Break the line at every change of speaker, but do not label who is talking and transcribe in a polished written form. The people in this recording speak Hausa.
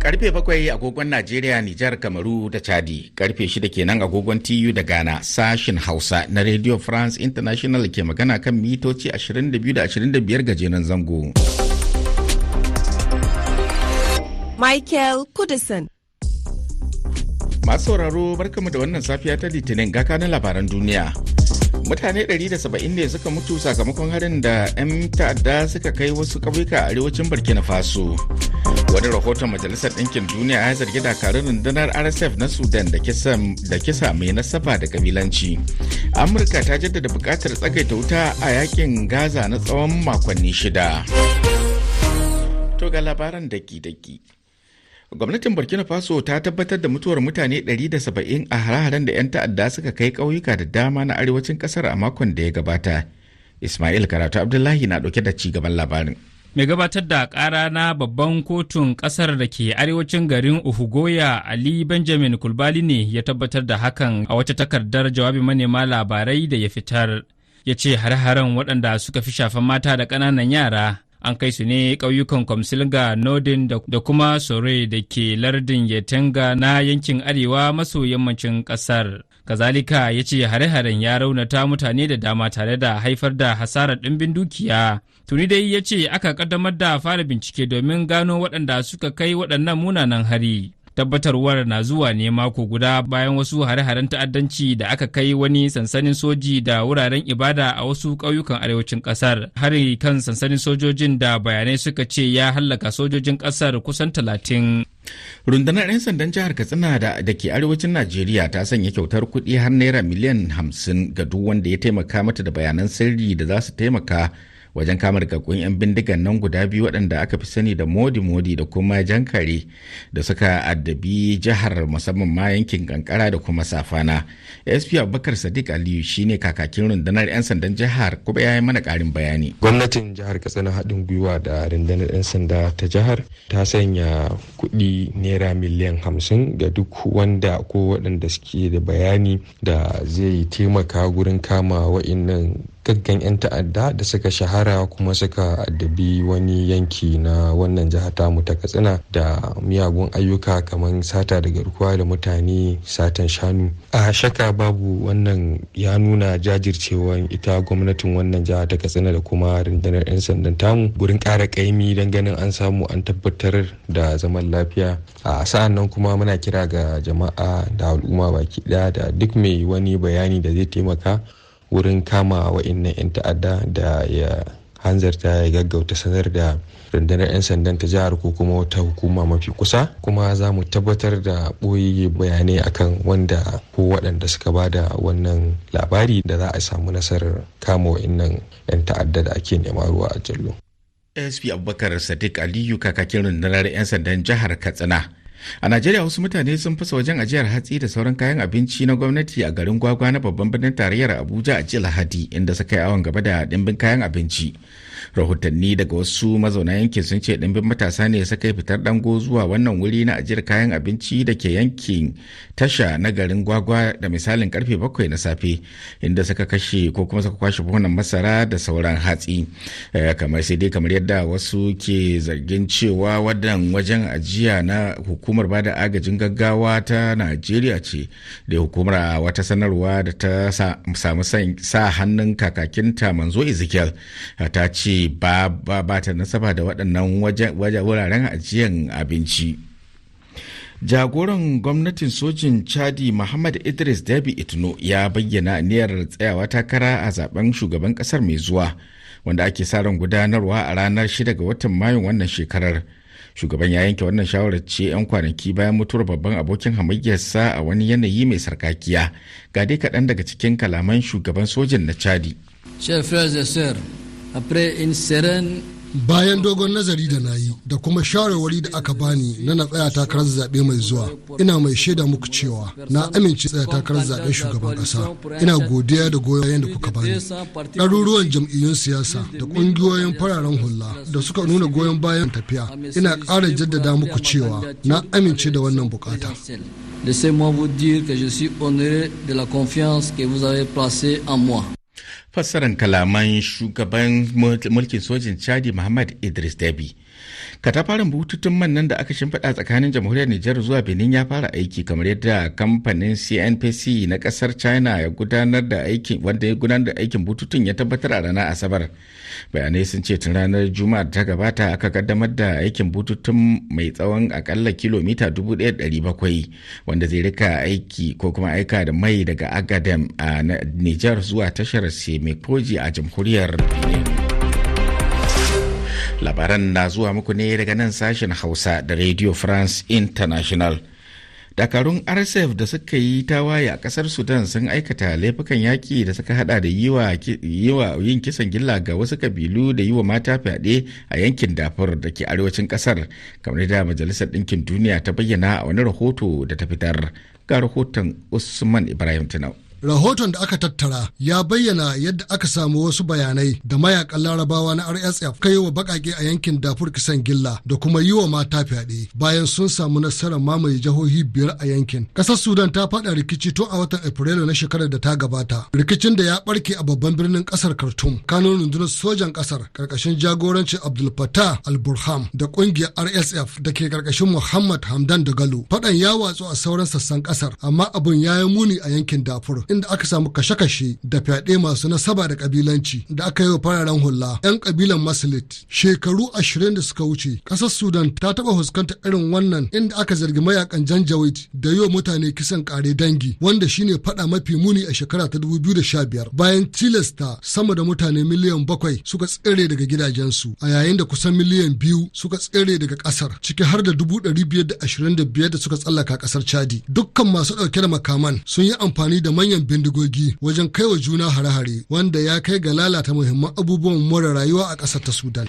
Karfe 7 agogon Najeriya, Nijar, Kamaru da Chadi. Karfe 6 kenan agogon TU da Ghana. Sashin Hausa na Radio France International ke magana kan mitoci 22 da 25 gajeren zango.
Michael Kudison.
Masu sauraro barkamu da wannan safiya ta Litinin ga kanin labaran duniya. Mutane 170 ne suka mutu sakamakon harin da 'yan ta'adda suka kai wasu ƙauyuka a arewacin Burkina Faso. Wani rahoton Majalisar Ɗinkin Duniya ya zargi dakarun rundunar RSF na Sudan da kisa mai nasaba da kabilanci. Amurka ta jaddada buƙatar tsagaita wuta a yakin Gaza na tsawon makonni 6. To ga labaran daki-daki. Gwamnatin Burkina Faso ta tabbatar da mutuwar mutane 170 a hare-haren da 'yan ta'adda suka kai ƙauyuka da dama na arewacin ƙasar a makon da ya gabata. Ismail Karatu Abdullahi na ɗauke da ci gaban labarin.
Mai gabatar da ƙara na babban kotun ƙasar da ke arewacin garin Uhugoya, Ali Benjamin Kulbali ne ya tabbatar da hakan a wata takardar jawabin manema labarai da ya fitar. Ya ce hare-haren waɗanda suka fi shafan mata da ƙananan yara an kai su ne ƙauyukan Kwamsilga, Nodin da kuma Sore da ke lardin Yetenga na yankin arewa maso yammacin ƙasar. Kazalika ya ce hare-haren ya raunata mutane da dama tare da haifar da hasarar ɗimbin dukiya. Tuni dai ya ce aka ƙaddamar da fara bincike domin gano waɗanda suka kai waɗannan munanan hari. Tabbatarwar na zuwa ne mako guda bayan wasu hare-haren ta'addanci da aka kai wani sansanin soji da wuraren ibada a wasu ƙauyukan arewacin ƙasar. Hari kan sansanin sojojin da bayanai suka ce ya hallaka sojojin ƙasar kusan 30.
Rundunar 'yan sandan jihar Katsina da ke arewacin Najeriya ta sanya kyautar kuɗi har naira miliyan 50 ga duk wanda ya taimaka mata da bayanan sirri da za su taimaka wajen kama rikakkun 'yan bindigan nan guda biyu waɗanda aka fi sani da modi-modi da kuma jankare da suka addabi jihar musamman ma yankin kankara da kuma safana. SP Abubakar Sadiq Aliyu shine kakakin rundunar 'yan sandan jihar kuma ya yi mana ƙarin bayani.
Gwamnatin jihar Katsina haɗin gwiwa da rundunar 'yan sanda ta jihar ta sanya kuɗi naira miliyan 50 ga duk wanda ko waɗanda suke da bayani da zai taimaka gurin kama wa'innan gaggan 'yan ta'adda da suka shahara kuma suka addabi wani yanki na wannan jihar tamu ta Katsina da miyagun ayyuka kamar sata da garkuwa da mutane, satan shanu. A shaka babu wannan ya nuna jajircewan ita gwamnatin wannan jihar ta Katsina da kuma rundunar 'yan sandan tamu gurin ƙara ƙaimi don ganin an samu an tabbatar da zaman lafiya. A sa'an nan kuma muna kira ga jama'a da al'umma baki ɗaya da duk mai wani bayani da zai taimaka wurin kama wa'innan 'yan ta'adda da ya hanzarta ya gaggauta sanar da rundunar 'yan sandan ta jihar ko kuma wata hukuma mafi kusa, kuma za mu tabbatar da ɓoye bayanai akan wanda ko waɗanda suka ba da wannan labari da za a samu nasarar kama wa'innan 'yan ta'adda da ake nema ruwa a jallo.
SP Abubakar Sadiq Aliyu kakakin rundunar 'yan sandan jihar Katsina. A Najeriya wasu mutane sun fasa wajen ajiyar hatsi da sauran kayan abinci na gwamnati a garin Gwagwa na babban birnin tarayyar Abuja a jiya Lahadi, inda suka yi awon gaba da dimbin kayan abinci. Rahotanni daga wasu mazauna yankin sun ce dimbin matasa ne suka yi fitar dango zuwa wannan wuri na ajiyar kayan abinci da ke yankin tasha na garin Gwagwa da misalin karfe 7 na safe, inda suka kashe ko kuma suka kwashe buhunan masara da sauran hatsi. Kamar yadda wasu ke zargin cewa wannan wajen ajiya na hukumar bada agajin gaggawa ta Najeriya ce, da hukumar wata sanarwa da ta samu sa hannun kakakinta Manzo Ezekiel ta ce ba ta nasaba da waɗannan wuraren ajiyan abinci. Jagoran gwamnatin sojin Chadi Muhammad Idris Deby Itno ya bayyana niyyar tsayawa takara a zaben shugaban kasar mai zuwa, wanda ake sa ran gudanarwa a ranar 6 ga watan Mayun wannan shekarar. Shugaban ya yanke wannan shawarar ce 'yan kwanaki bayan mutuwar babban abokin hamayyarsa a wani yanayi mai sarkakiya. Ga dai kaɗan daga cikin kalaman shugaban sojin na Chadi.
Bayan dogon nazari da na yi da kuma shawarwari da aka bani na tsaya takarar zaɓe mai zuwa, ina mai shaida muku cewa na amince tsaya takarar zaɓen shugaban ƙasa. Ina godiya da goyon bayan da kuka bani. Ɗaruruwan jam'iyyun siyasa da ƙungiyoyin fararen hula da suka nuna goyon bayan tafiya, ina ƙara jaddada muku cewa na amince da wannan bukata.
Laissez-moi vous dire que je suis honoré de la confiance que vous avez placée en moi.
Fassarar kalaman shugaban mulkin sojin Chadi Muhammad Idris Deby. Katafaren bututun man nan da aka shimfiɗa tsakanin jamhuriyar Nijar zuwa Benin ya fara aiki kamar yadda kamfanin CNPC na ƙasar China ya gudanar da aikin bututun ya tabbatar a ranar Asabar. Bayanai sun ce tun ranar Juma'a da ta gabata aka kaddamar da aikin bututun mai tsawon akalla kilomita 1,700 wanda zai rika aiki ko kuma aika da mai daga Agadem a Nijar zuwa tashar Semekoji a jamhuriyar Benin. Labaran na zuwa muku ne daga nan sashen Hausa da Radio France International. Dakarun RSF da suka yi tawaye a kasar Sudan sun aikata laifukan yaƙi da suka hada da yin kisan gilla ga wasu kabilu da yi wa mata fyaɗe a yankin Darfur da ke arewacin kasar, kamar da Majalisar Ɗinkin Duniya ta bayyana a wani rahoto da ta fitar. Ga rahoton Usman Ibrahim Tinau.
Rahoton da aka tattara ya bayyana yadda aka samu wasu bayanai da mayakan larabawa na RSF kai wa bakake a yankin Darfur kisan gilla da kuma yi wa mata fyaɗe bayan sun samu nasarar mamaye jihohi 5 a yankin. Ƙasar Sudan ta faɗa rikici tun a watan Afrilu na shekarar da ta gabata. Rikicin da ya ɓarke a babban birnin ƙasar Khartoum. Kanun rundunar sojan ƙasar ƙarƙashin jagorancin Abdul Fattah al-Burhan da ƙungiyar RSF da ke ƙarƙashin Muhammad Hamdan Dagalo. Faɗan ya watsu a sauran sassan ƙasar amma abin ya yi muni a yankin Darfur, inda aka samu kashe-kashe da fyaɗe masu nasaba da kabilanci da aka yi wa fararen hula 'yan kabilan Maslit. Shekaru 20 da suka wuce, ƙasar Sudan ta taɓa fuskantar irin wannan, inda aka zargi mayakan Janjaweed da yi wa mutane kisan ƙare dangi, wanda shine faɗa mafi muni a shekara ta 2015 bayan tilasta sama da mutane miliyan 7 suka tsere daga gidajensu, a yayin da kusan miliyan 2 suka tsere daga ƙasar, ciki har da 525 da suka tsallaka ƙasar Chadi. Dukkan masu ɗauke da makaman sun yi amfani da manyan bindigogi wajen kaiwa juna hare-hare, wanda ya kai ga lalata muhimman abubuwan more rayuwa a ƙasar ta Sudan.